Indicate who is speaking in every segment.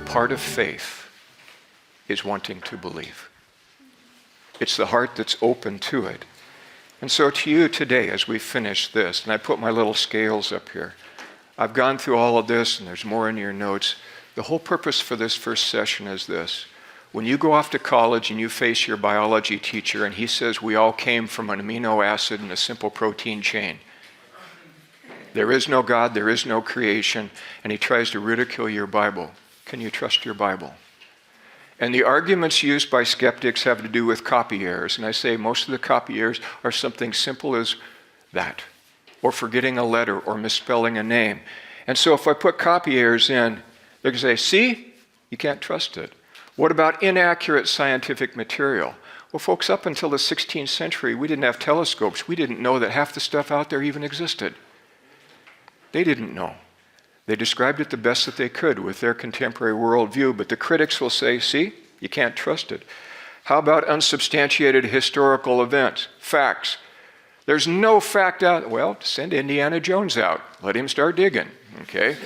Speaker 1: part of faith is wanting to believe. It's the heart that's open to it. And so to you today, as we finish this, and I put my little scales up here, I've gone through all of this, and there's more in your notes. The whole purpose for this first session is this. When you go off to college and you face your biology teacher and he says we all came from an amino acid and a simple protein chain, there is no God, there is no creation, and he tries to ridicule your Bible, can you trust your Bible? And the arguments used by skeptics have to do with copy errors, and I say most of the copy errors are something simple as that, or forgetting a letter or misspelling a name. And so if I put copy errors in, they're going to say, see, you can't trust it. What about inaccurate scientific material? Well, folks, up until the 16th century, we didn't have telescopes. We didn't know that half the stuff out there even existed. They didn't know. They described it the best that they could with their contemporary worldview, but the critics will say, see, you can't trust it. How about unsubstantiated historical events, facts? There's no fact out. Well, send Indiana Jones out. Let him start digging, okay?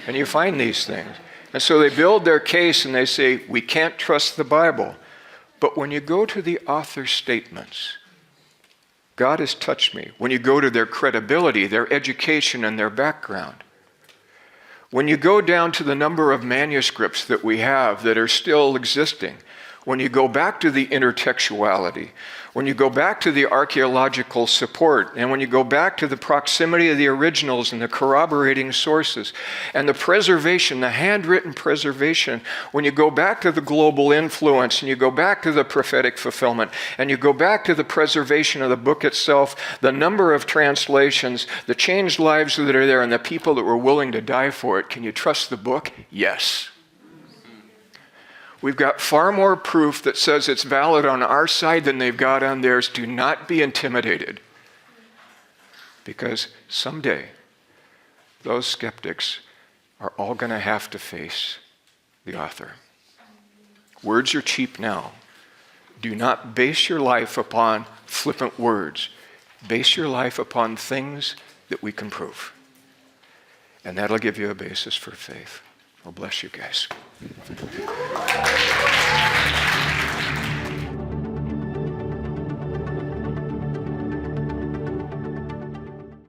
Speaker 1: And you find these things. And so they build their case and they say, we can't trust the Bible. But when you go to the author's statements, God has touched me. When you go to their credibility, their education, and their background, when you go down to the number of manuscripts that we have that are still existing, when you go back to the intertextuality, when you go back to the archaeological support, and when you go back to the proximity of the originals and the corroborating sources, and the preservation, the handwritten preservation, when you go back to the global influence, and you go back to the prophetic fulfillment, and you go back to the preservation of the book itself, the number of translations, the changed lives that are there, and the people that were willing to die for it, can you trust the book? Yes. We've got far more proof that says it's valid on our side than they've got on theirs. Do not be intimidated. Because someday, those skeptics are all going to have to face the author. Words are cheap now. Do not base your life upon flippant words. Base your life upon things that we can prove. And that'll give you a basis for faith. Well, bless you guys.